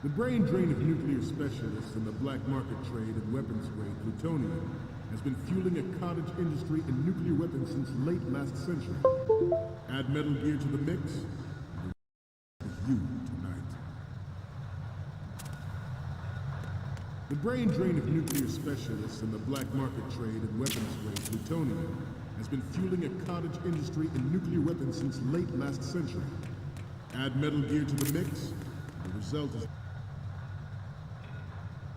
The brain drain of nuclear specialists and the black market trade in weapons grade plutonium has been fueling a cottage industry in nuclear weapons since late last century. Add Metal Gear to the mix, and you tonight. The brain drain of nuclear specialists and the black market trade in weapons grade plutonium has been fueling a cottage industry in nuclear weapons since late last century. Add Metal Gear to the mix, and the result is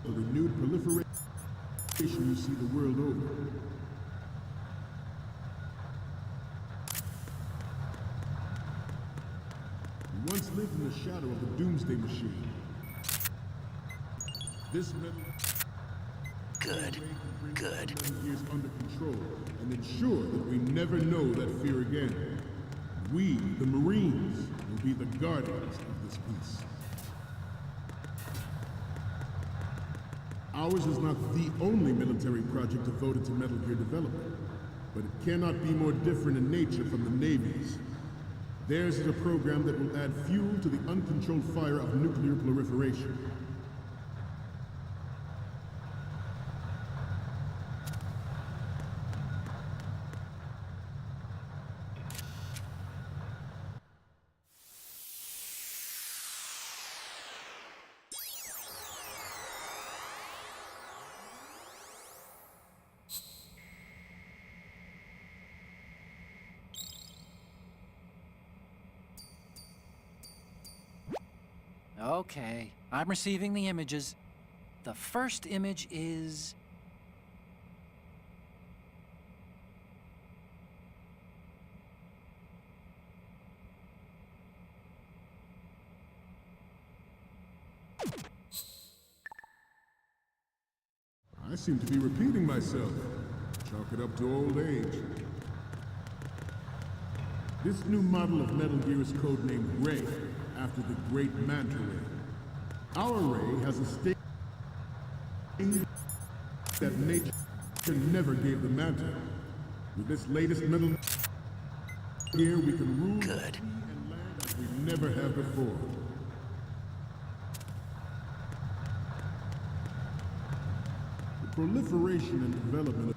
a renewed proliferation you see the world over. We once lived in the shadow of the Doomsday Machine. This metal... Good. Metal Gear's under control and ensure that we never know that fear again. We, the Marines, will be the guardians of this peace. Ours is not the only military project devoted to Metal Gear development, but it cannot be more different in nature from the Navy's. Theirs is a program that will add fuel to the uncontrolled fire of nuclear proliferation. Okay, I'm receiving the images. The first image is... I seem to be repeating myself. Chalk it up to old age. This new model of Metal Gear is codenamed Ray, after the great Manta Ray. Our Ray has a state that nature never gave the Manta. With this latest Metal Gear, we can rule Good. and land as we never have before. The proliferation and development of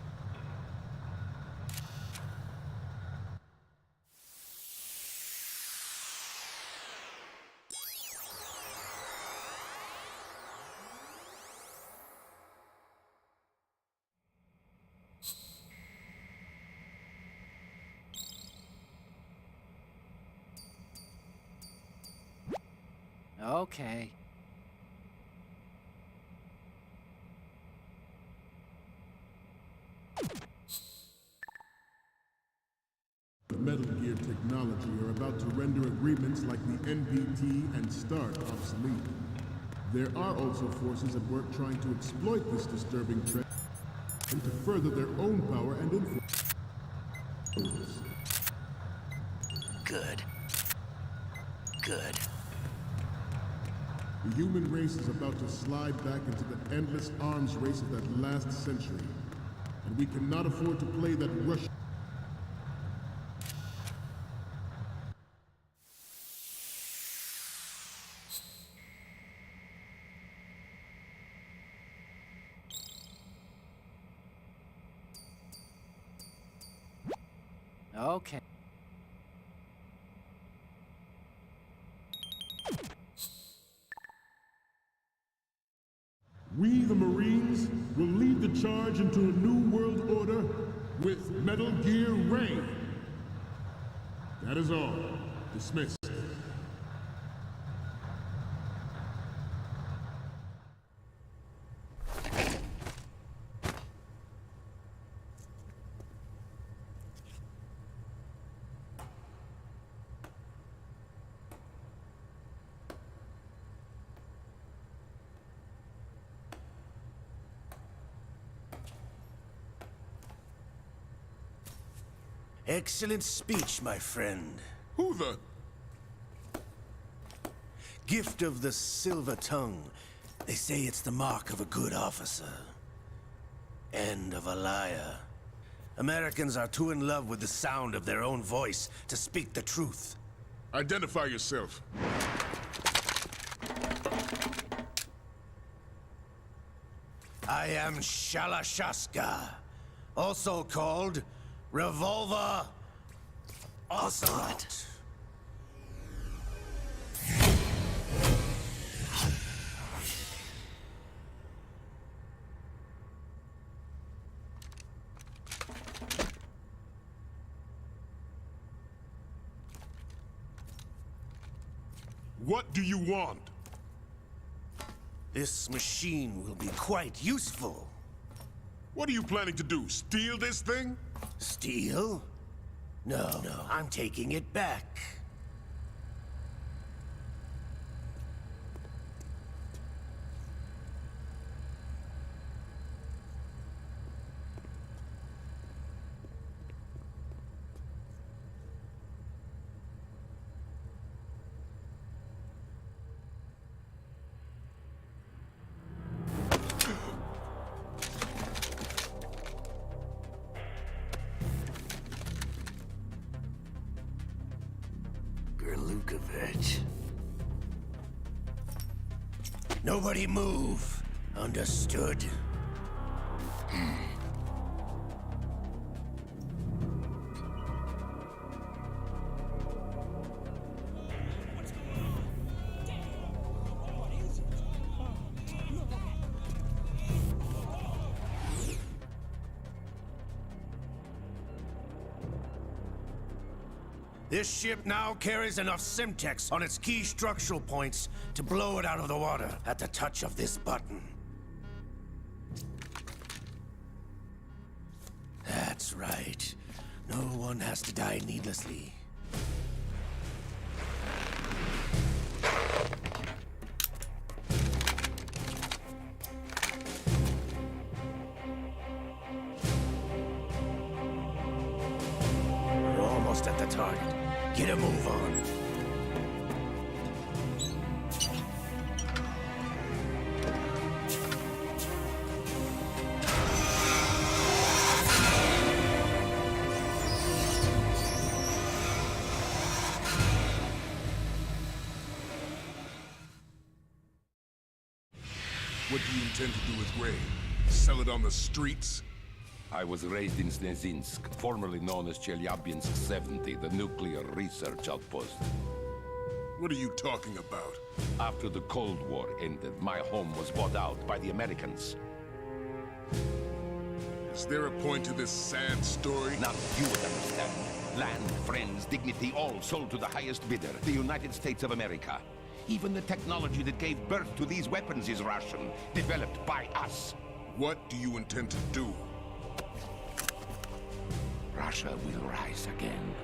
Okay. Metal Gear technology are about to render agreements like the NPT and START obsolete. There are also forces at work trying to exploit this disturbing trend and to further their own power and influence. Good. The human race is about to slide back into the endless arms race of that last century, and we cannot afford to play that Russian. Okay. We, the Marines, will lead the charge into a new world order with Metal Gear Ray. That is all. Dismissed. Excellent speech, my friend. Who the? Gift of the silver tongue. They say it's the mark of a good officer. End of a liar. Americans are too in love with the sound of their own voice to speak the truth. Identify yourself. I am Shalashaska, also called Revolver Ocelot. What do you want? This machine will be quite useful. What are you planning to do? Steal this thing? Steal? No, I'm taking it back. Gerlukovich. Nobody move. Understood? This ship now carries enough Simtex on its key structural points to blow it out of the water at the touch of this button. That's right. No one has to die needlessly. We're almost at the target. Get a move on. What do you intend to do with Ray? Sell it on the streets? I was raised in Snezinsk, formerly known as Chelyabinsk 70, the nuclear research outpost. What are you talking about? After the Cold War ended, my home was bought out by the Americans. Is there a point to this sad story? Now you would understand. Land, friends, dignity, all sold to the highest bidder, the United States of America. Even the technology that gave birth to these weapons is Russian, developed by us. What do you intend to do? Russia will rise again.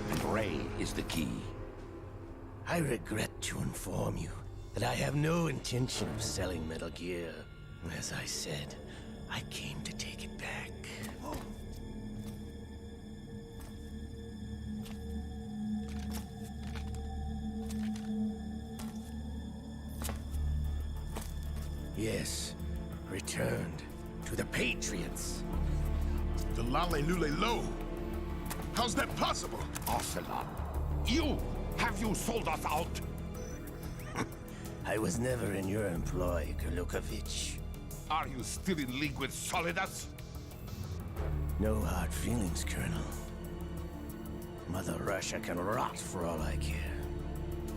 And Ray is the key. I regret to inform you that I have no intention of selling Metal Gear. As I said, I came to take it back. Yes, returned to the Patriots. The Lale Lule Lo? How's that possible? Ocelot, have you sold us out? I was never in your employ, Gerlukovich. Are you still in league with Solidus? No hard feelings, Colonel. Mother Russia can rot for all I care.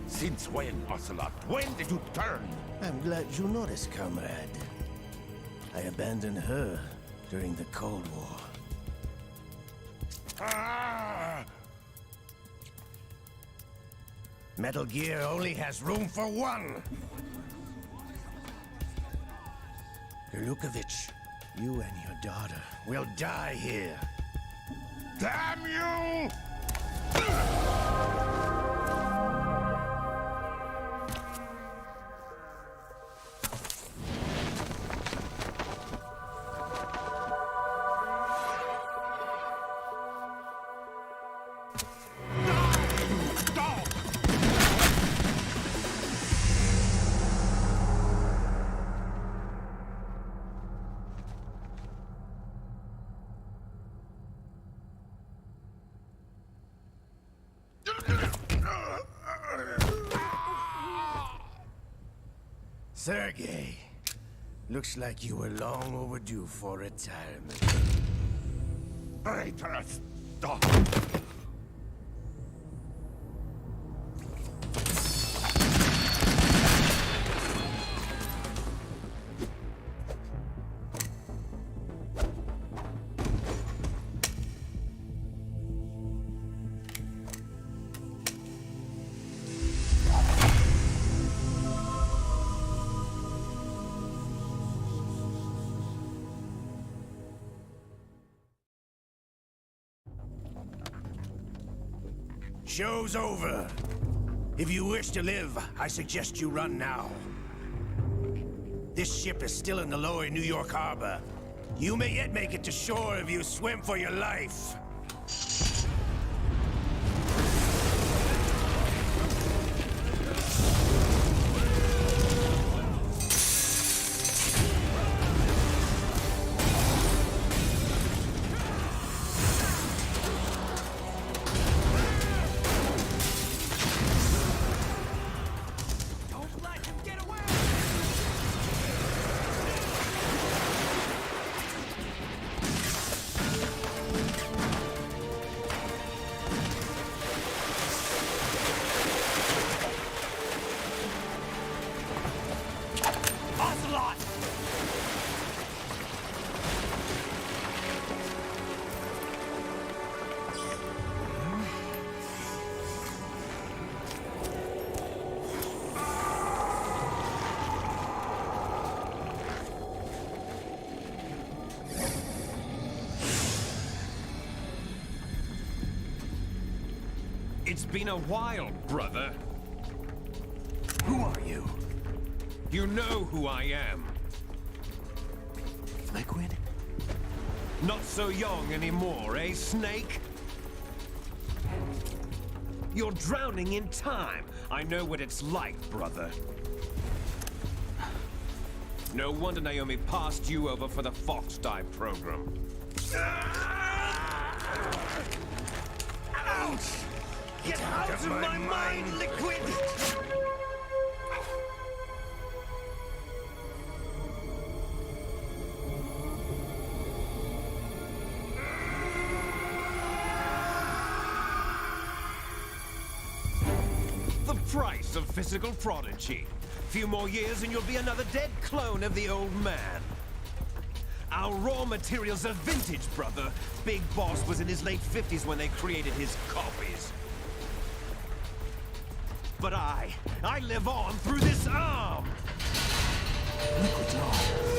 Since when, Ocelot? When did you turn? I'm glad you noticed, comrade. I abandoned her during the Cold War. Ah! Metal Gear only has room for one! Gerlukovich, you and your daughter will die here. Damn you! Sergei, Looks like you were long overdue for retirement. Traitorous dog! Show's over. If you wish to live, I suggest you run now. This ship is still in the lower New York harbor. You may yet make it to shore if you swim for your life. It's been a while, brother. Who are you? You know who I am. Liquid? Not so young anymore, eh, Snake? You're drowning in time. I know what it's like, brother. No wonder Naomi passed you over for the Fox Dive program. Ouch! Get out of my mind, Liquid! The price of physical prodigy. Few more years and you'll be another dead clone of the old man. Our raw materials are vintage, brother. Big Boss was in his late 50s when they created his copies. But I live on through this arm! Liquid's on.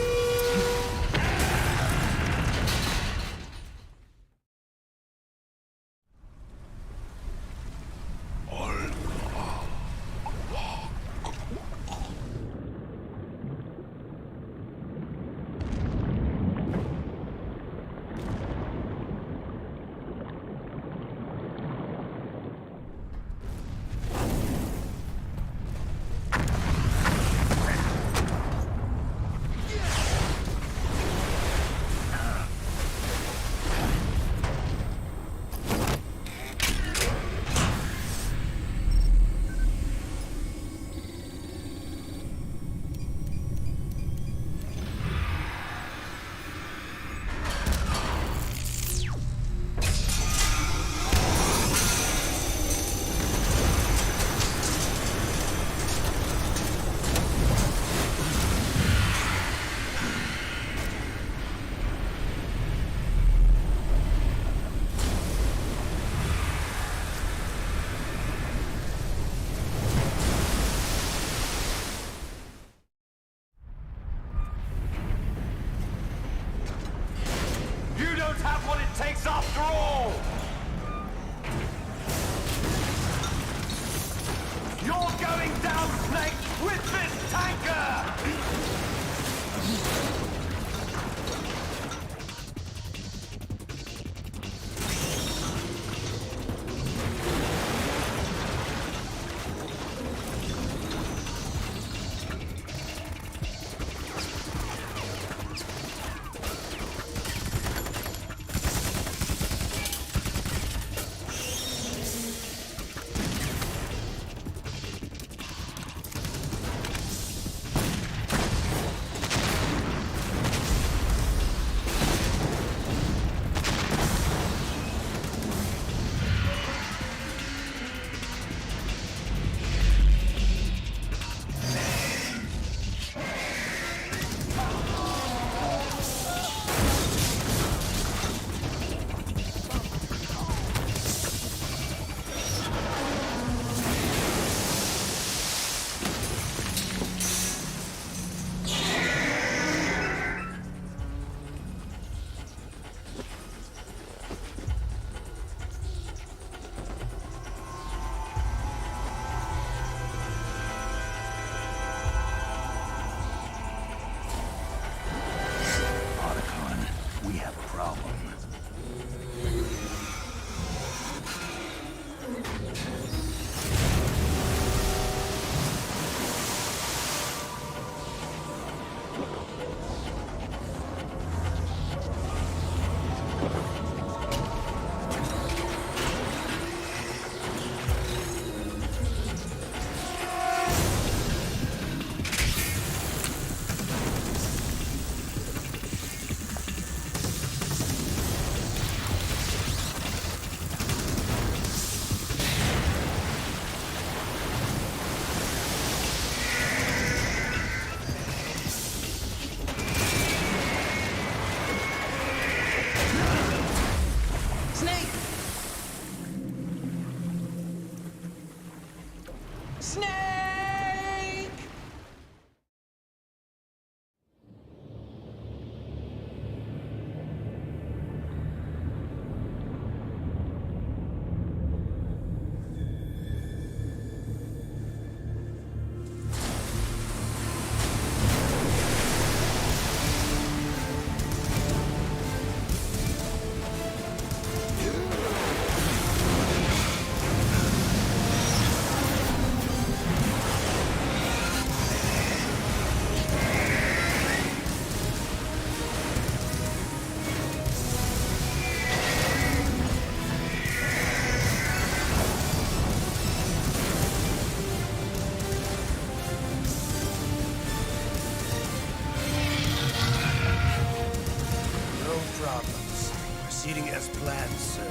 proceeding as planned, sir.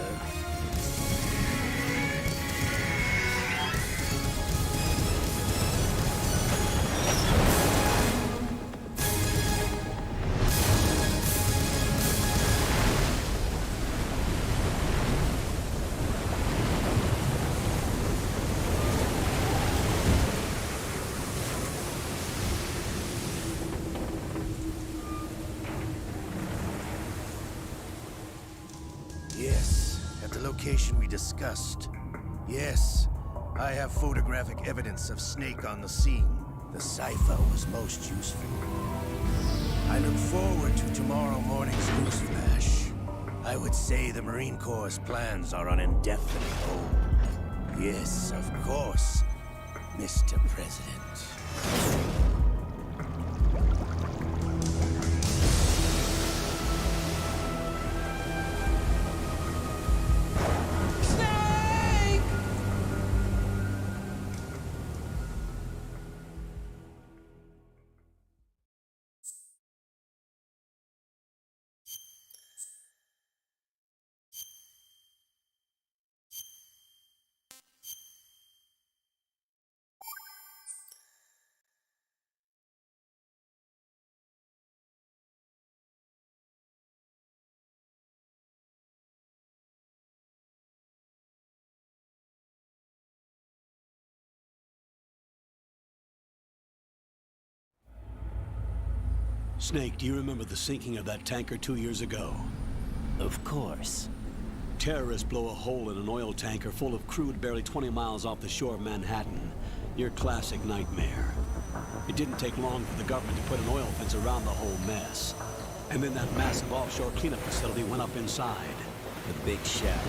Yes, at the location we discussed. Yes, I have photographic evidence of Snake on the scene. The cipher was most useful. I look forward to tomorrow morning's news flash. I would say the Marine Corps' plans are on indefinite hold. Yes, of course, Mr. President. Snake, do you remember the sinking of that tanker 2 years ago? Of course. Terrorists blow a hole in an oil tanker full of crude barely 20 miles off the shore of Manhattan. Your classic nightmare. It didn't take long for the government to put an oil fence around the whole mess. And then that massive offshore cleanup facility went up inside. The Big Shell.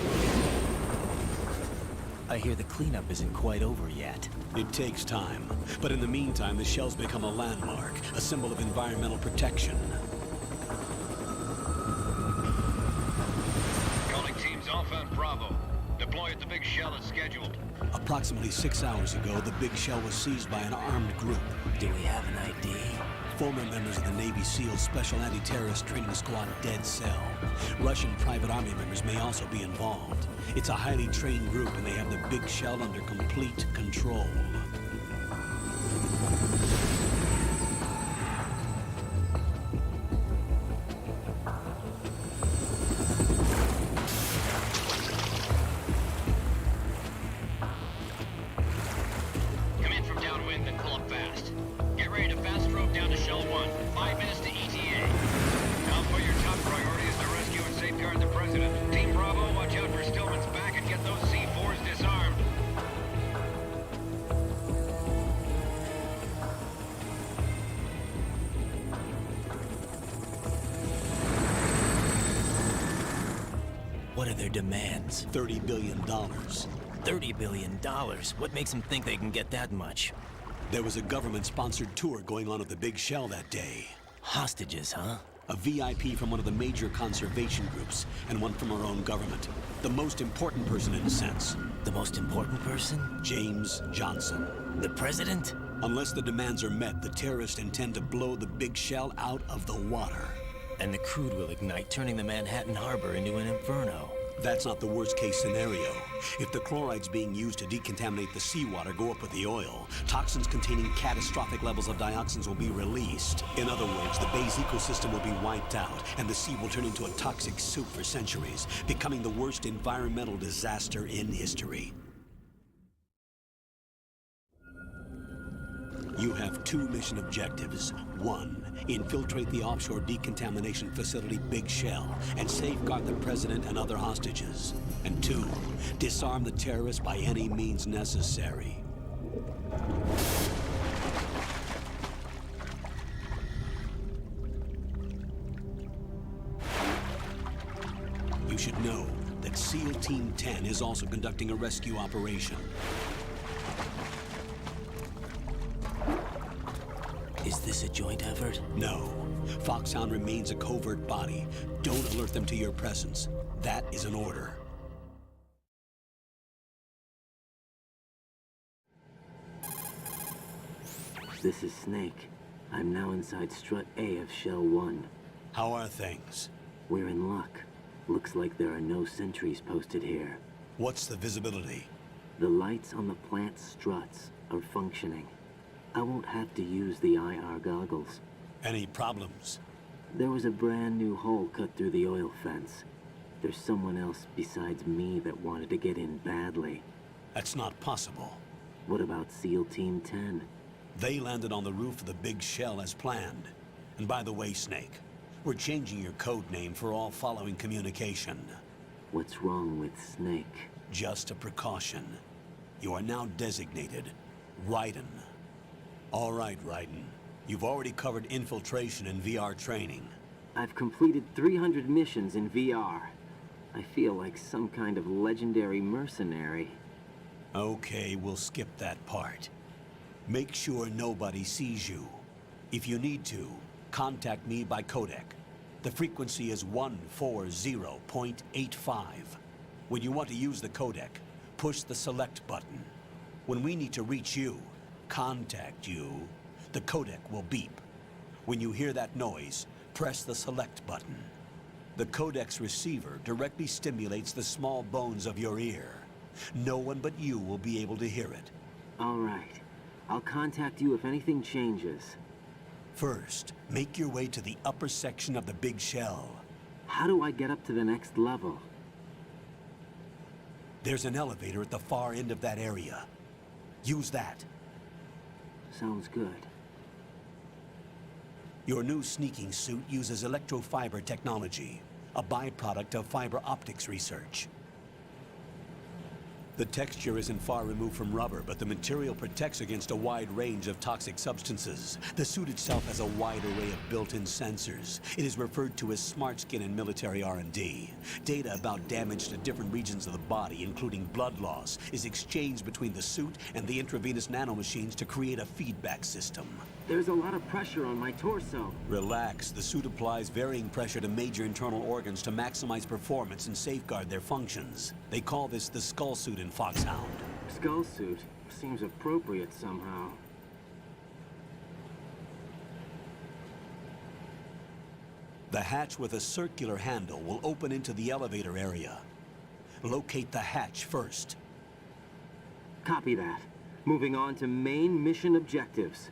I hear the cleanup isn't quite over yet. It takes time. But in the meantime, the shell's become a landmark, a symbol of environmental protection. Calling teams Alpha and Bravo. Deploy at the Big Shell as scheduled. Approximately 6 hours ago, the Big Shell was seized by an armed group. Do we have an ID? Former members of the Navy SEALs Special Anti-Terrorist Training Squad Dead Cell. Russian private army members may also be involved. It's a highly trained group and they have the Big Shell under complete control. Come in from downwind and pull up fast. Get ready to fast rope down to Shell 1. 5 minutes to ETA. Now for your top priority is to rescue and safeguard the President. Team Bravo, watch out for Stillman's back and get those C4s disarmed. What are their demands? $30 billion. $30 billion? What makes them think they can get that much? There was a government-sponsored tour going on at the Big Shell that day. Hostages, huh? A VIP from one of the major conservation groups, and one from our own government. The most important person in a sense. The most important person? James Johnson. The President? Unless the demands are met, the terrorists intend to blow the Big Shell out of the water. And the crude will ignite, turning the Manhattan Harbor into an inferno. That's not the worst-case scenario. If the chlorides being used to decontaminate the seawater go up with the oil, toxins containing catastrophic levels of dioxins will be released. In other words, the bay's ecosystem will be wiped out, and the sea will turn into a toxic soup for centuries, becoming the worst environmental disaster in history. You have 2 mission objectives. 1, infiltrate the offshore decontamination facility Big Shell and safeguard the President and other hostages. And 2, disarm the terrorists by any means necessary. You should know that SEAL Team 10 is also conducting a rescue operation. Is this a joint effort? No. Foxhound remains a covert body. Don't alert them to your presence. That is an order. This is Snake. I'm now inside Strut A of Shell 1. How are things? We're in luck. Looks like there are no sentries posted here. What's the visibility? The lights on the plant struts are functioning. I won't have to use the IR goggles. Any problems? There was a brand new hole cut through the oil fence. There's someone else besides me that wanted to get in badly. That's not possible. What about SEAL Team 10? They landed on the roof of the big shell as planned. And by the way, Snake, we're changing your code name for all following communication. What's wrong with Snake? Just a precaution. You are now designated Raiden. All right, Raiden. You've already covered infiltration and VR training. I've completed 300 missions in VR. I feel like some kind of legendary mercenary. Okay, we'll skip that part. Make sure nobody sees you. If you need to, contact me by codec. The frequency is 140.85. When you want to use the codec, push the select button. When we need to reach you, contact you, the codec will beep. When you hear that noise, press the select button. The codec's receiver directly stimulates the small bones of your ear. No one but you will be able to hear it. All right. I'll contact you if anything changes. First, make your way to the upper section of the big shell. How do I get up to the next level? There's an elevator at the far end of that area. Use that. Sounds good. Your new sneaking suit uses electrofiber technology, a byproduct of fiber optics research. The texture isn't far removed from rubber, but the material protects against a wide range of toxic substances. The suit itself has a wide array of built-in sensors. It is referred to as smart skin in military R&D. Data about damage to different regions of the body, including blood loss, is exchanged between the suit and the intravenous nanomachines to create a feedback system. There's a lot of pressure on my torso. Relax. The suit applies varying pressure to major internal organs to maximize performance and safeguard their functions. They call this the skull suit in Foxhound. Skull suit seems appropriate somehow. The hatch with a circular handle will open into the elevator area. Locate the hatch first. Copy that. Moving on to main mission objectives.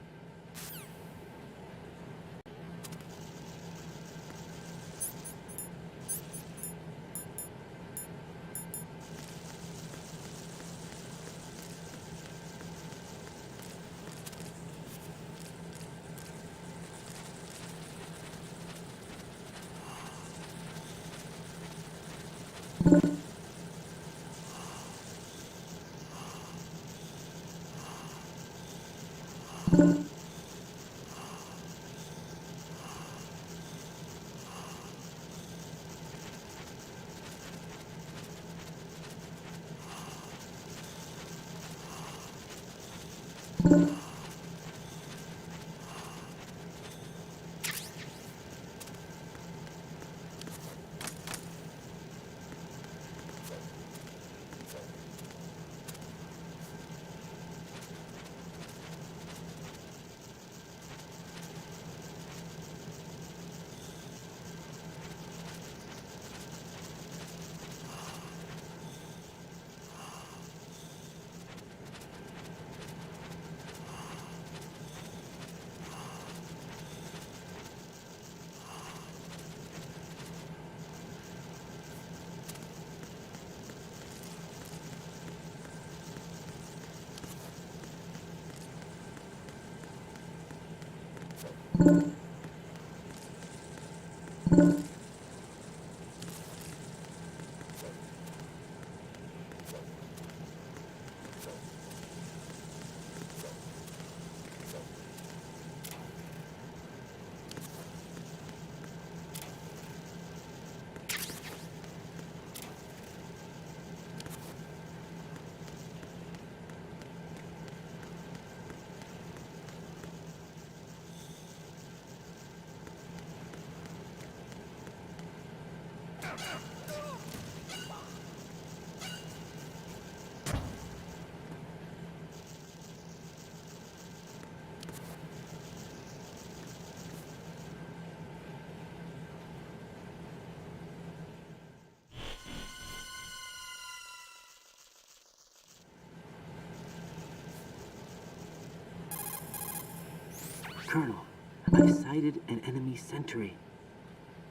Colonel, I've sighted an enemy sentry.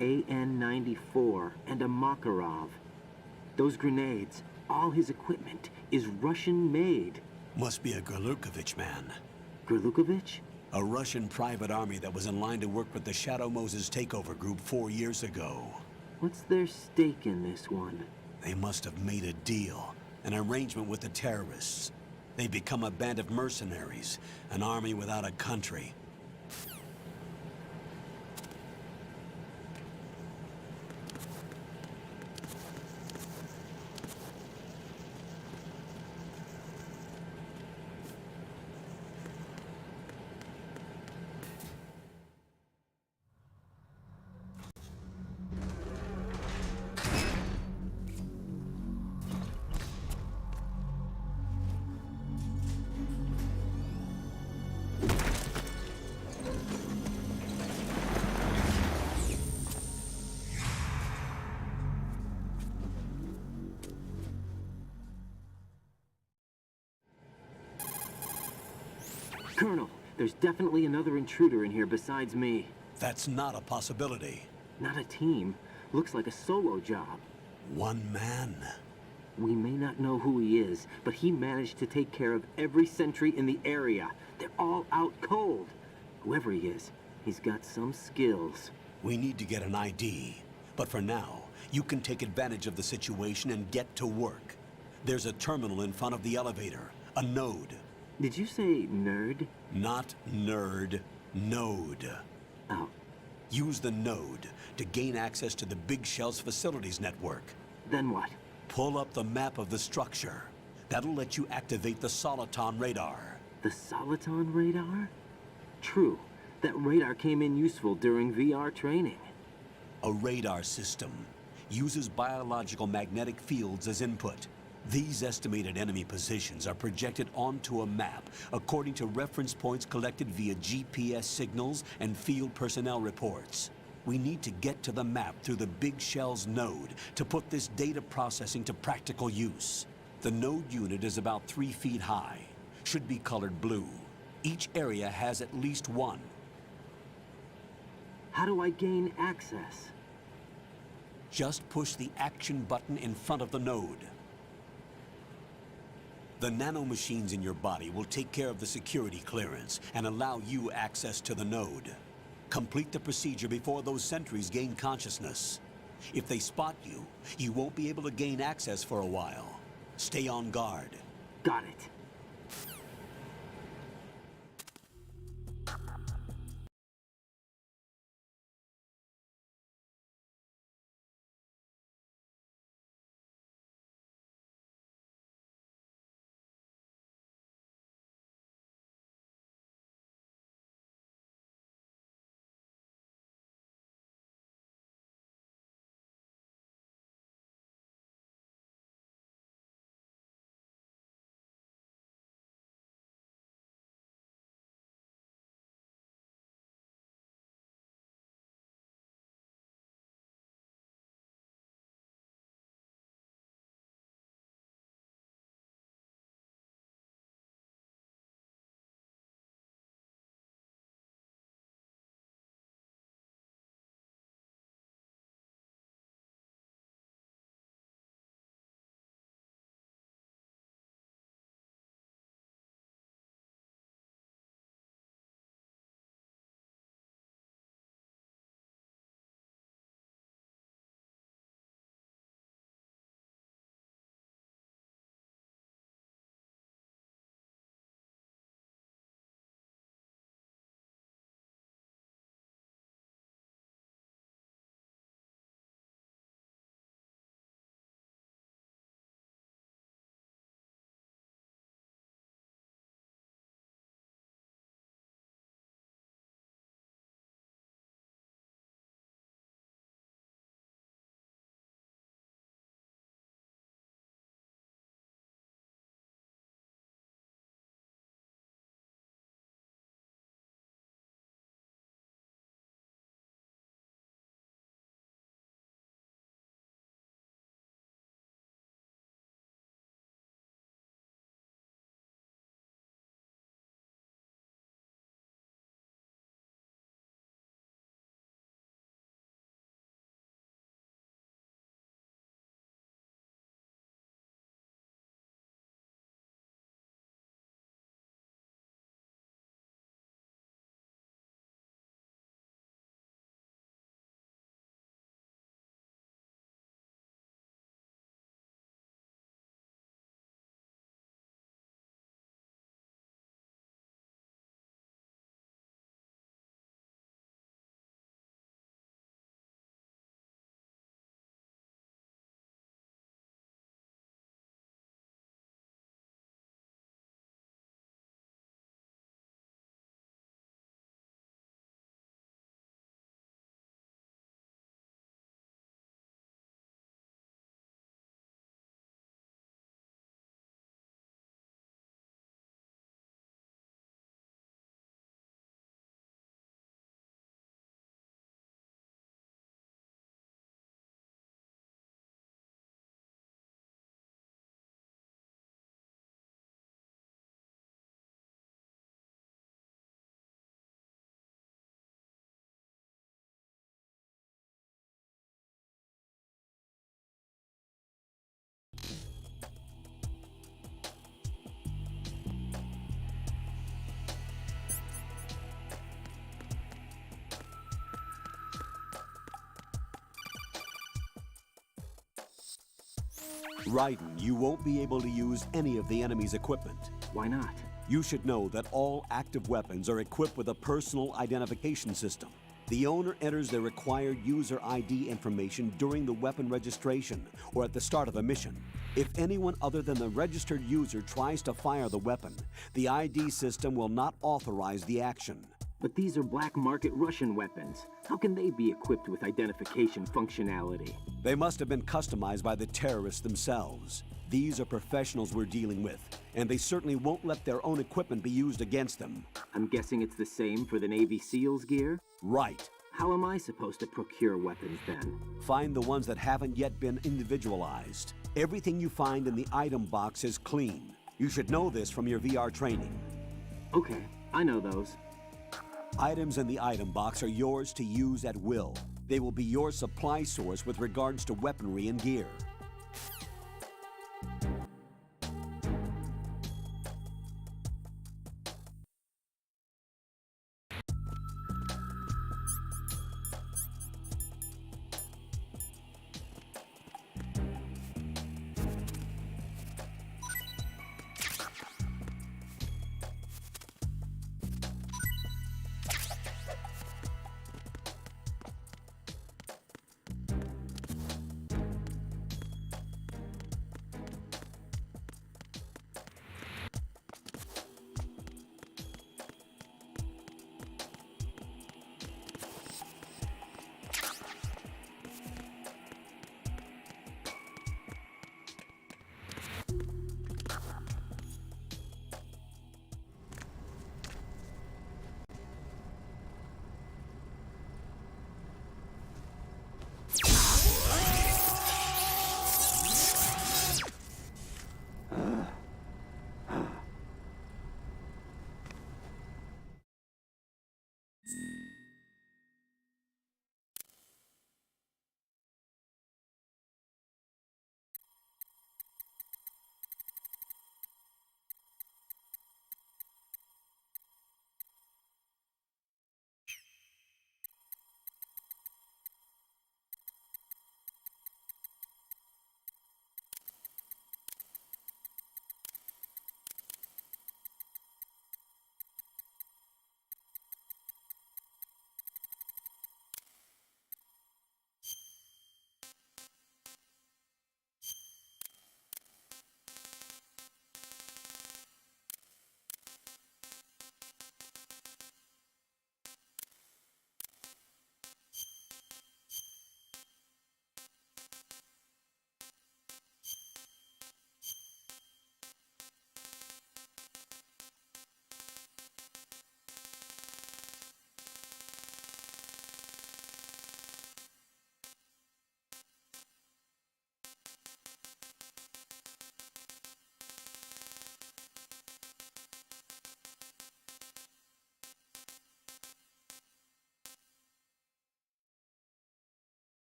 AN-94 and a Makarov. Those grenades, all his equipment, is Russian-made. Must be a Gorlukovich man. Gorlukovich? A Russian private army that was in line to work with the Shadow Moses takeover group 4 years ago. What's their stake in this one? They must have made a deal, an arrangement with the terrorists. They've become a band of mercenaries, an army without a country. Colonel, there's definitely another intruder in here besides me. That's not a possibility. Not a team. Looks like a solo job. One man. We may not know who he is, but he managed to take care of every sentry in the area. They're all out cold. Whoever he is, he's got some skills. We need to get an ID. But for now, you can take advantage of the situation and get to work. There's a terminal in front of the elevator. A node. Did you say nerd? Not nerd. Node. Oh. Use the node to gain access to the Big Shell's facilities network. Then what? Pull up the map of the structure. That'll let you activate the Soliton radar. The Soliton radar? True. That radar came in useful during VR training. A radar system uses biological magnetic fields as input. These estimated enemy positions are projected onto a map according to reference points collected via GPS signals and field personnel reports. We need to get to the map through the Big Shell's node to put this data processing to practical use. The node unit is about 3 feet high, should be colored blue. Each area has at least one. How do I gain access? Just push the action button in front of the node. The nanomachines in your body will take care of the security clearance and allow you access to the node. Complete the procedure before those sentries gain consciousness. If they spot you, you won't be able to gain access for a while. Stay on guard. Got it. Raiden, you won't be able to use any of the enemy's equipment. Why not? You should know that all active weapons are equipped with a personal identification system. The owner enters their required user ID information during the weapon registration or at the start of a mission. If anyone other than the registered user tries to fire the weapon, the ID system will not authorize the action. But these are black market Russian weapons. How can they be equipped with identification functionality? They must have been customized by the terrorists themselves. These are professionals we're dealing with, and they certainly won't let their own equipment be used against them. I'm guessing it's the same for the Navy SEALs gear? Right. How am I supposed to procure weapons then? Find the ones that haven't yet been individualized. Everything you find in the item box is clean. You should know this from your VR training. Okay, I know those. Items in the item box are yours to use at will. They will be your supply source with regards to weaponry and gear.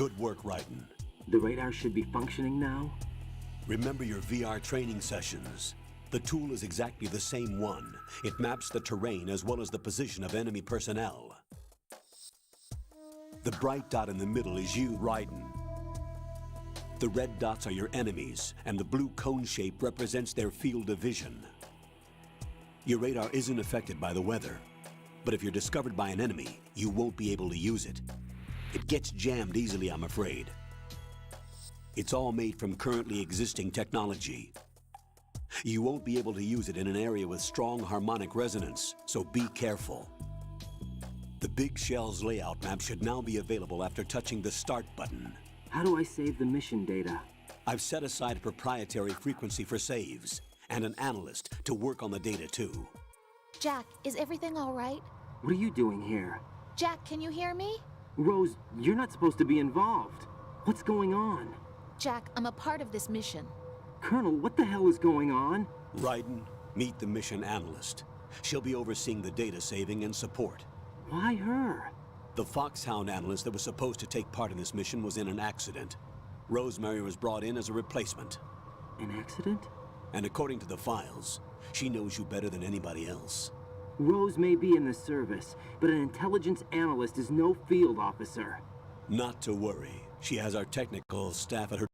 Good work, Raiden. The radar should be functioning now? Remember your VR training sessions. The tool is exactly the same one. It maps the terrain as well as the position of enemy personnel. The bright dot in the middle is you, Raiden. The red dots are your enemies, and the blue cone shape represents their field of vision. Your radar isn't affected by the weather, but if you're discovered by an enemy, you won't be able to use it. It gets jammed easily, I'm afraid. It's all made from currently existing technology. You won't be able to use it in an area with strong harmonic resonance, so be careful. The Big Shell's layout map should now be available after touching the Start button. How do I save the mission data? I've set aside a proprietary frequency for saves, and an analyst to work on the data too. Jack, is everything all right? What are you doing here? Jack, can you hear me? Rose, you're not supposed to be involved. What's going on? Jack, I'm a part of this mission. Colonel, what the hell is going on? Raiden, meet the mission analyst. She'll be overseeing the data saving and support. Why her? The Foxhound analyst that was supposed to take part in this mission was in an accident. Rosemary was brought in as a replacement. An accident? And according to the files, she knows you better than anybody else. Rose may be in the service, but an intelligence analyst is no field officer. Not to worry. She has our technical staff at her